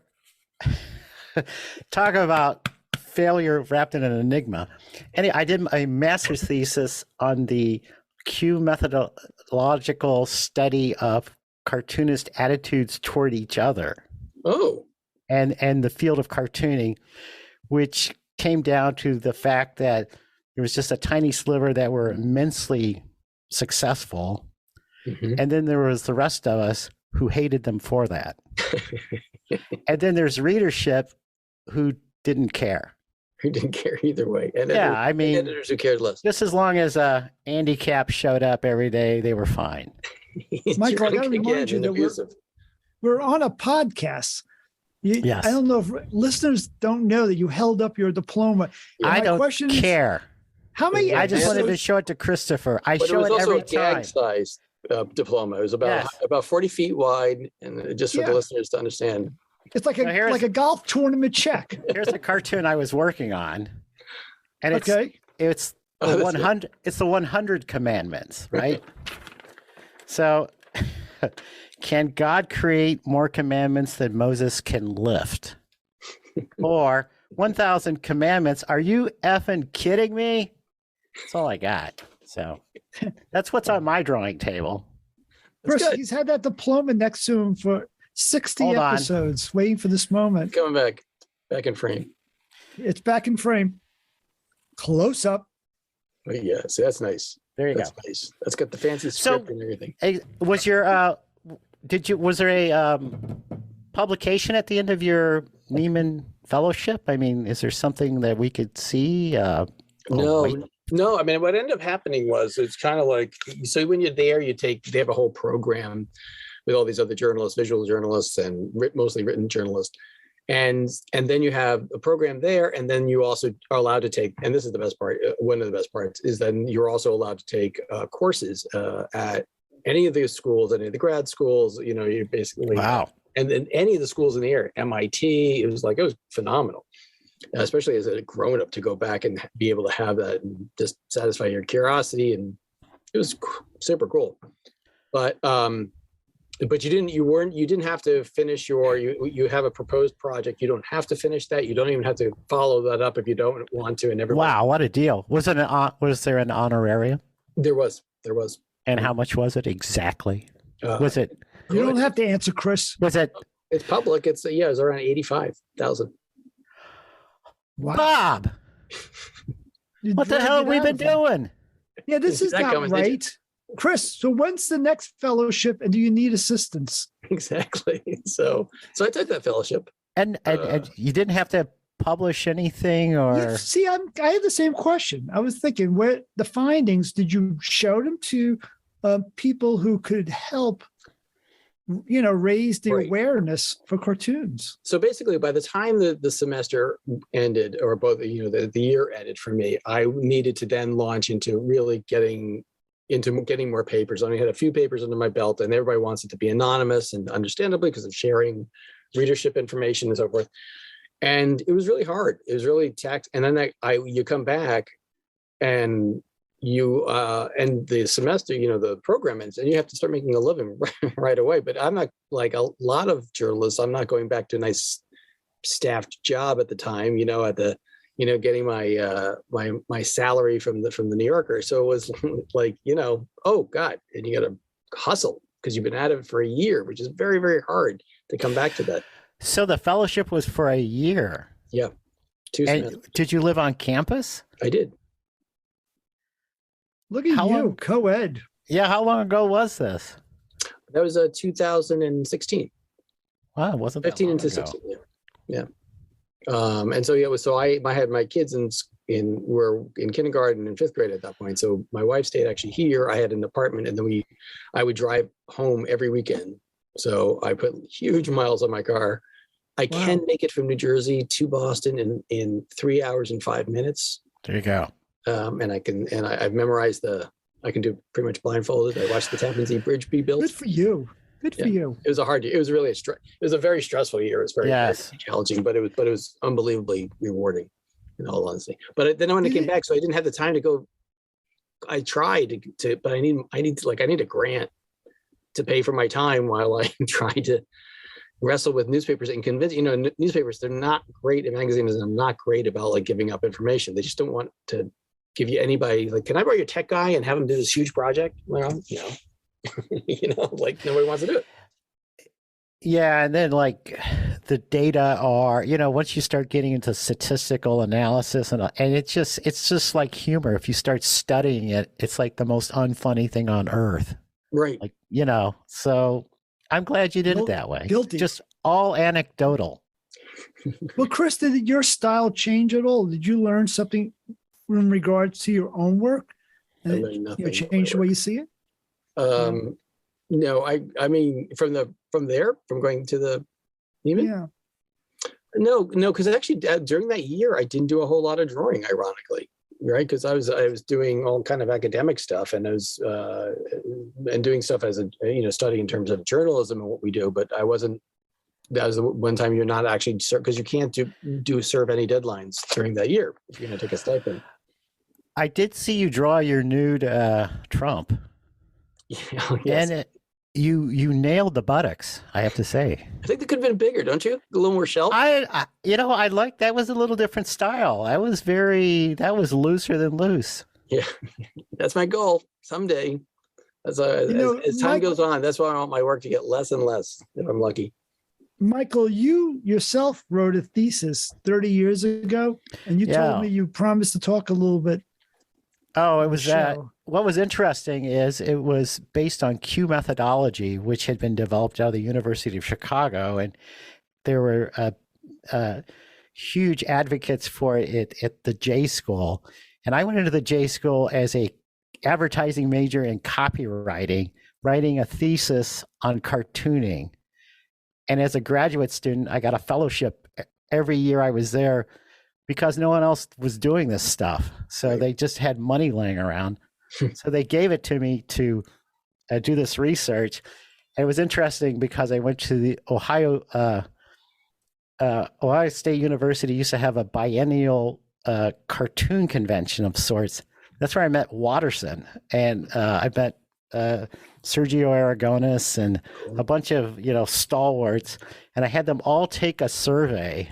talk about failure wrapped in an enigma. Anyway, I did a master's thesis on the Q methodological study of cartoonist attitudes toward each other. Oh. And the field of cartooning, which came down to the fact that there was just a tiny sliver that were immensely successful. Mm-hmm. And then there was the rest of us who hated them for that. And then there's readership who didn't care. Who didn't care either way. And I mean, editors who cared less. Just as long as Andy Cap showed up every day, they were fine. Michael, I got to remind you that we're on a podcast. Yes. I don't know if listeners don't know that you held up your diploma. I don't care. How many? I just wanted to show it to Christopher. I show it every time. It was also a gag-sized diploma. It was about 40 feet wide, and just for the listeners to understand. It's like a golf tournament check. Here's a cartoon I was working on, and it's the 100. It's the 100 commandments, right? So, can God create more commandments than Moses can lift? Or 1,000 commandments? Are you effing kidding me? That's all I got. So that's what's on my drawing table. Chris, he's had that diploma next to him for 60 episodes, waiting for this moment. Coming back in frame. It's back in frame. Close up. Oh, yeah, so that's nice. There you go. Nice. That's got the fancy script and everything. Was your was there a publication at the end of your Neiman Fellowship? I mean, is there something that we could see? No. I mean, what ended up happening was it's kind of like, so when you're there, they have a whole program with all these other journalists, visual journalists, and mostly written journalists. And then you have a program there, and then you also are allowed to take, and this is the best part, one of the best parts, is then you're also allowed to take courses at any of the schools, any of the grad schools, you basically, and then any of the schools in the area, MIT, it was phenomenal, especially as a grown up to go back and be able to have that and just satisfy your curiosity. And it was super cool. But you didn't have to finish you have a proposed project. You don't have to finish that. You don't even have to follow that up if you don't want to. And wow, what a deal. Was there an honorarium? There was. And how much was it exactly? Was it? You don't have to answer, Chris. Was it? It's public. It was around 85,000. Wow. Bob, what the hell have we been doing? Yeah, this is not right. Chris, so when's the next fellowship, and do you need assistance? Exactly. So I took that fellowship. And you didn't have to publish anything, or? Yeah, see, I had the same question. I was thinking, where the findings, did you show them to people who could help, raise the awareness for cartoons? So basically, by the time the semester ended, or both, the year ended for me, I needed to then launch into really getting more papers. I only had a few papers under my belt, and everybody wants it to be anonymous, and understandably because of sharing readership information and so forth. And it was really hard. It was really taxed. And then you come back, and you and the semester, the program ends, and you have to start making a living right away. But I'm not like a lot of journalists. I'm not going back to a nice staffed job at the time. Getting my salary from the New Yorker. So it was like, oh God, and you got to hustle because you've been at it for a year, which is very, very hard to come back to that. So the fellowship was for a year. Yeah. 2 semesters. Did you live on campus? I did. Look at you, co-ed. Yeah. How long ago was this? That was 2016. Wow. It wasn't 15 into 16. Yeah. And so I had my kids were in kindergarten and 5th grade at that point. So my wife stayed actually here. I had an apartment, and then I would drive home every weekend. So I put huge miles on my car. I can make it from New Jersey to Boston in 3 hours and 5 minutes. There you go. And I've memorized I can do pretty much blindfolded. I watched the Tappan Zee Bridge be built. Good for you. Good for you. It was a hard year. It was really it was a very stressful year. It was very challenging, but it was unbelievably rewarding, in all honesty. But then when I came back, so I didn't have the time to go. I tried to, but I need a grant to pay for my time while I try to wrestle with newspapers and convince, newspapers, they're not great, and magazines are not great about giving up information. They just don't want to give you anybody, can I borrow your tech guy and have him do this huge project? Well, nobody wants to do it. Yeah. And then the data are, once you start getting into statistical analysis and it's just like humor. If you start studying it, it's like the most unfunny thing on earth. Right. So I'm glad you did it that way. Guilty. Just all anecdotal. Well, Chris, did your style change at all? Did you learn something in regards to your own work? I learned nothing. Change the way you see it? No, I mean from going to the Neiman? Yeah. No, because actually during that year I didn't do a whole lot of drawing, ironically, right? Because I was doing all kind of academic stuff, and I was and doing stuff as a studying in terms of journalism and what we do, but I wasn't. That was the one time you're not actually, because you can't serve any deadlines during that year if you're going to take a stipend. I did see you draw your nude Trump. Yeah, yes. And you nailed the buttocks, I have to say. I think they could have been bigger, don't you? A little more shelf. I like that was a little different style. That was looser than loose. Yeah, that's my goal someday. As time goes on, that's why I want my work to get less and less if I'm lucky. Michael, you yourself wrote a thesis 30 years ago, and you told me you promised to talk a little bit. Oh, it was that. What was interesting is it was based on Q methodology, which had been developed out of the University of Chicago, and there were huge advocates for it at the J School. And I went into the J School as a advertising major in copywriting, writing a thesis on cartooning. And as a graduate student, I got a fellowship every year I was there because no one else was doing this stuff. So they just had money laying around. So they gave it to me to do this research. And it was interesting because I went to the Ohio State University used to have a biennial cartoon convention of sorts. That's where I met Watterson, and I met Sergio Aragonis and a bunch of stalwarts, and I had them all take a survey,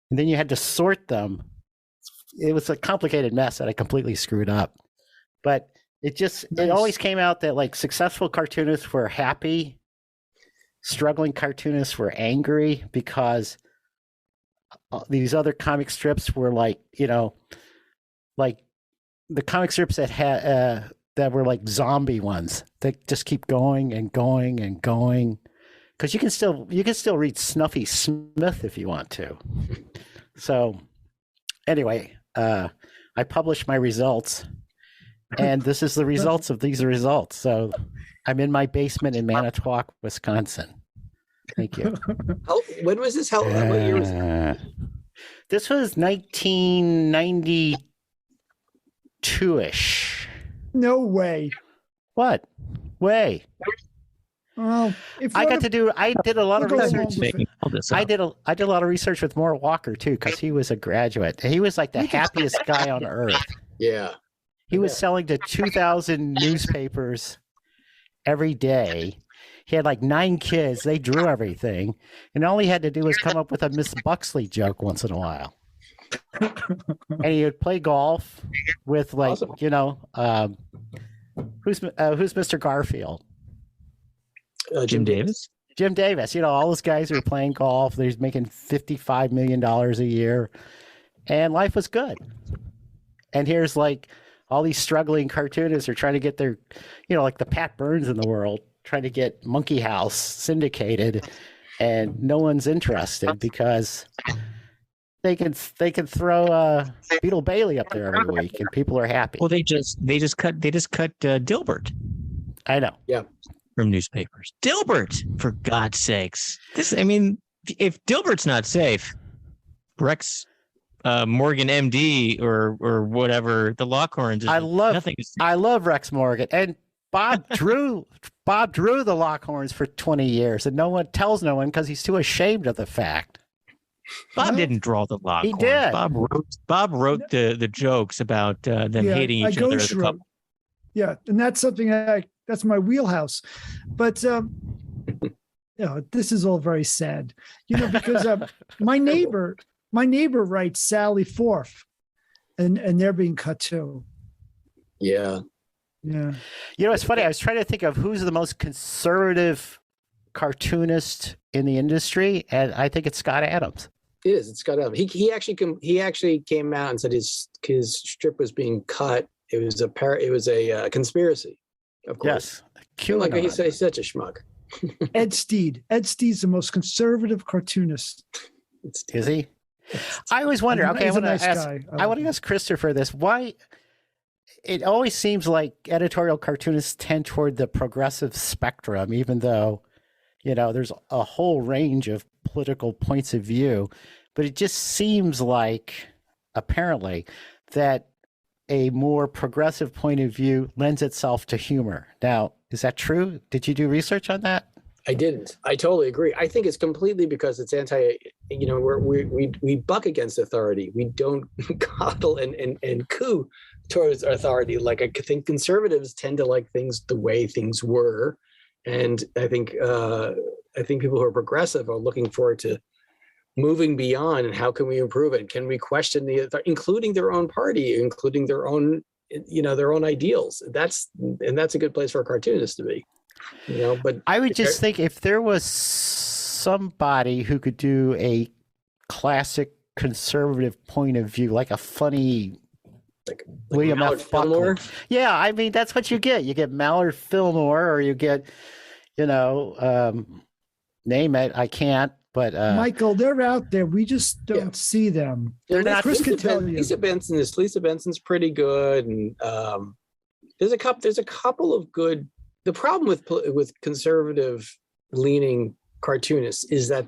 and then you had to sort them. It was a complicated mess that I completely screwed up, but it always came out that like successful cartoonists were happy, struggling cartoonists were angry because these other comic strips were like like the comic strips that had that were like zombie ones that just keep going and going and going, because you can still read Snuffy Smith if you want to. So anyway, I published my results, and this is the results of these results. So I'm in my basement in Manitowoc, Wisconsin. Thank you. When was this? What year was it? This was 1992-ish. No way. What? Way. Well, I did a lot of research. I did a lot of research with Moore Walker too, because he was a graduate. He was like the happiest guy on earth. Yeah. He was selling to 2,000 newspapers every day. He had like 9 kids. They drew everything, and all he had to do was come up with a Miss Buxley joke once in a while. And he would play golf with like, awesome. Who's Mr. Garfield? Jim Davis. Jim Davis. All those guys who were playing golf. They're making $55 million a year, and life was good. And here's like all these struggling cartoonists are trying to get their, like the Pat Burns in the world, trying to get Monkey House syndicated, and no one's interested because they can throw Beetle Bailey up there every week and people are happy. Well, they just cut Dilbert. I know. Yeah. From newspapers. Dilbert, for God's sakes. If Dilbert's not safe, Rex Morgan MD or whatever, the Lockhorns. I love Rex Morgan, and Bob drew the Lockhorns for 20 years, and no one tells no one because he's too ashamed of the fact. Bob didn't draw the Lockhorns. He did. Bob wrote the jokes about them hating each other as a couple. Yeah, and that's something that's my wheelhouse. But this is all very sad. Because my neighbor writes Sally Forth, and they're being cut too. Yeah. Yeah. It's funny. I was trying to think of who's the most conservative cartoonist in the industry, and I think it's Scott Adams. It is. It's Scott Adams. He actually came out and said his strip was being cut. It was a conspiracy. Of course. Yes. He's such a schmuck. Ed Steed. Ed Steed's the most conservative cartoonist. Is he? I always wonder. Okay, I want to ask Christopher this. Why? it always seems like editorial cartoonists tend toward the progressive spectrum, even though, there's a whole range of political points of view. But it just seems like, apparently, that a more progressive point of view lends itself to humor. Now, is that true? Did you do research on that? I didn't. I totally agree. I think it's completely because it's we buck against authority. We don't coddle and coo towards authority. Like, I think conservatives tend to like things the way things were. And I think people who are progressive are looking forward to moving beyond, and how can we improve it? Can we question including their own party, including their own ideals? That's a good place for a cartoonist to be. But I would just think if there was somebody who could do a classic conservative point of view, like a funny William F. Buckley. Yeah, I mean, that's what you get. You get Mallard Fillmore, or you get, name it. I can't. But Michael, they're out there. We just don't see them. They're not. Chris could tell you. Lisa Benson's pretty good, and there's a couple of good. The problem with conservative leaning cartoonists is that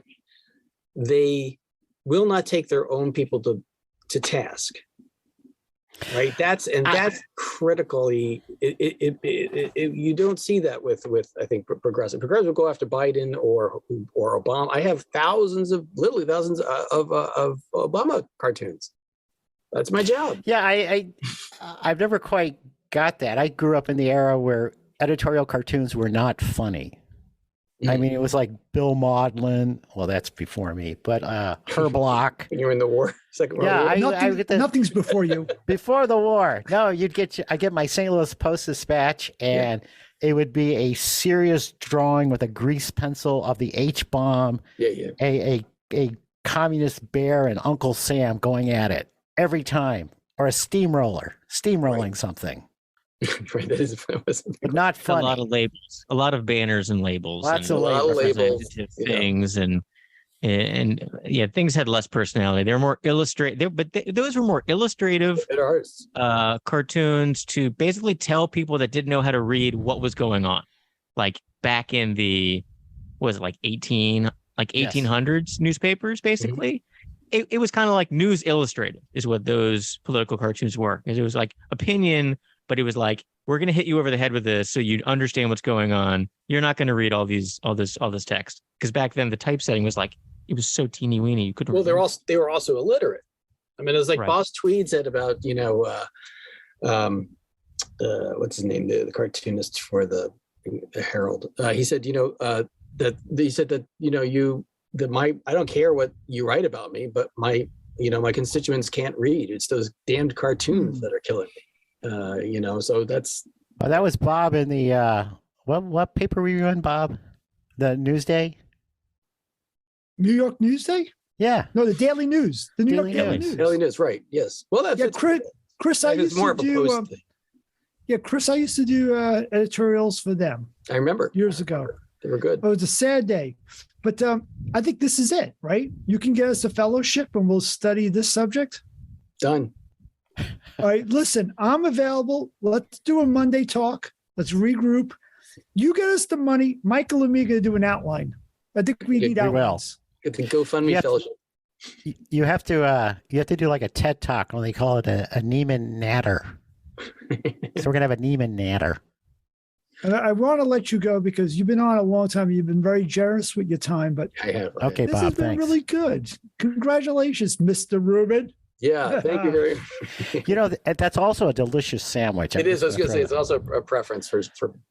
they will not take their own people to task. Right. That's critically. You don't see that with I think progressive. Progressive will go after Biden or Obama. I have literally thousands of Obama cartoons. That's my job. Yeah, I've never quite got that. I grew up in the era where editorial cartoons were not funny. I mean, it was like Bill Maudlin. Well, that's before me, but Herblock. When you were in the war, Second World War. Nothing's before you. Before the war. No, I get my St. Louis Post-Dispatch, and it would be a serious drawing with a grease pencil of the H-bomb, a communist bear and Uncle Sam going at it every time, or a steamrolling something. Right, but not funny. A lot of labels, a lot of banners and labels, lots of labels, things, and things had less personality. They were more illustrative, but those were more illustrative cartoons to basically tell people that didn't know how to read what was going on. Like back in the 1800s newspapers, basically. It was kind of like News Illustrated is what those political cartoons were. It was like opinion. But it was like, we're going to hit you over the head with this so you understand what's going on. You're not going to read all this text. Because back then the typesetting was like, it was so teeny weeny. You couldn't. Well, they were also illiterate. I mean, it was like Boss Tweed said about, what's his name? The cartoonist for the Herald. He said, I don't care what you write about me, but my constituents can't read. It's those damned cartoons that are killing me. So that's. Oh, that was Bob in the what paper were you in, Bob? The Newsday? New York Newsday? Yeah. No, the Daily News. The New York Daily News. Daily News, right? Yes. Well, that's Chris. I used to do. Chris, I used to do editorials for them. I remember years ago. They were good. It was a sad day, but I think this is it, right? You can get us a fellowship, and we'll study this subject. Done. All right, listen, I'm available. Let's do a Monday talk. Let's regroup. You get us the money. Michael and me are going to do an outline. I think we need outlines. Get the GoFundMe fellowship. You have to do like a TED talk, when they call it a Neiman Natter. So we're going to have a Neiman Natter. And I want to let you go because you've been on a long time. You've been very generous with your time. But I have. Okay, this Bob, has been thanks. really good. Congratulations, Mr. Rubin. Yeah, thank you very much. That's also a delicious sandwich. It is. I was going to say it's also a preference for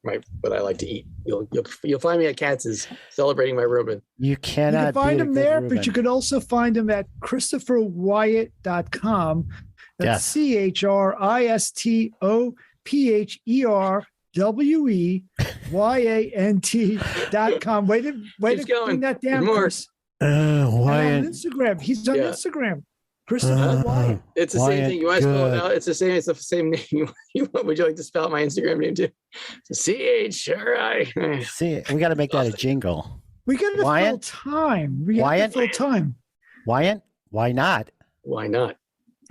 what I like to eat. You'll find me at Katz's celebrating my Reuben. You can find him there, but you could also find him at ChristopherWeyant.com. That's ChristopherWeyant.com. Way to bring that down, Chris. Weyant. On Instagram. He's on Instagram. Christopher Weyant. It's the same thing. You want to spell it out? It's the same name. Would you like to spell out my Instagram name too? CHRI. See, we got to make that a jingle. We got to fill time. Weyant? Weyant? Why not? Why not?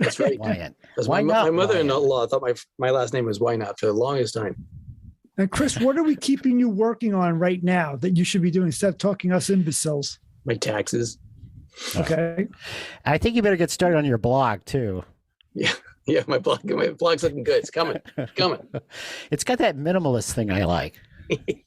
That's right. Weyant. My mother-in-law thought my last name was Weyant for the longest time. And Chris, what are we keeping you working on right now that you should be doing instead of talking us imbeciles? My taxes. Okay. I think you better get started on your blog too. Yeah, my blog's looking good. It's coming. It's coming. It's got that minimalist thing I like. Can't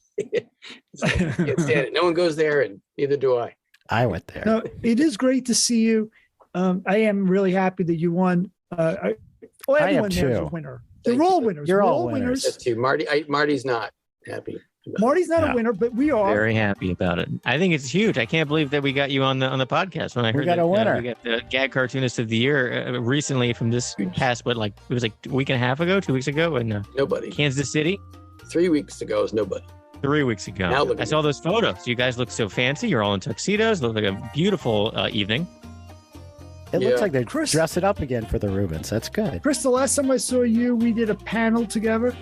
stand it. No one goes there, and neither do I. I went there. No, it is great to see you. I am really happy that you won. Everyone there's a winner. They're all winners. You're all winners. That's too. Marty's not happy. Marty's not a winner, but we are very happy about it. I think it's huge. I can't believe that we got you on the podcast. When I heard we got a winner. We got the Gag Cartoonist of the Year recently from this past, it was like a week and a half ago, 2 weeks ago, in nobody. Kansas City. 3 weeks ago is nobody. 3 weeks ago. I saw those photos. You guys look so fancy. You're all in tuxedos. Look like a beautiful evening. It looks like they're dressing up again for the Rubens. That's good. Chris, the last time I saw you, we did a panel together,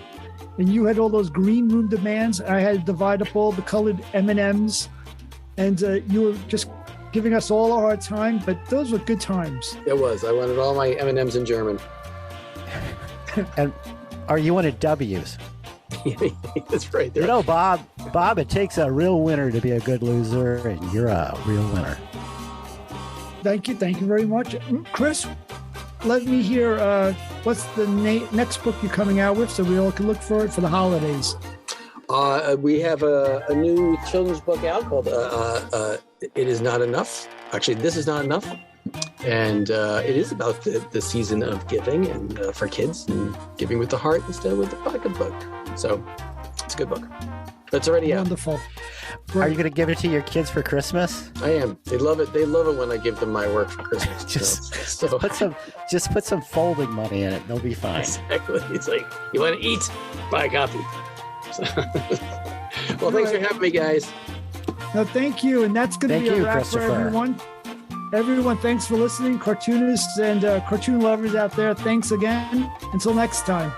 and you had all those green room demands. I had to divide up all the colored M&Ms, and you were just giving us all a hard time, but those were good times. It was. I wanted all my M&Ms in German. And you wanted W's? That's right. You know, Bob, it takes a real winner to be a good loser, and you're a real winner. Thank you very much. Chris, let me hear what's the next book you're coming out with so we all can look for it for the holidays. We have a new children's book out called It Is Not Enough. Actually, This Is Not Enough. And it is about the season of giving and for kids and giving with the heart instead of with the pocketbook. So it's a good book. That's already out. Wonderful. Are you going to give it to your kids for Christmas? I am. They love it. They love it when I give them my work for Christmas. just put some folding money in it. They'll be fine. Exactly. It's like, you want to eat? Buy a copy. Well, thanks for having me, guys. No, thank you. And that's going to be a wrap for everyone. Everyone, thanks for listening. Cartoonists and cartoon lovers out there, thanks again. Until next time.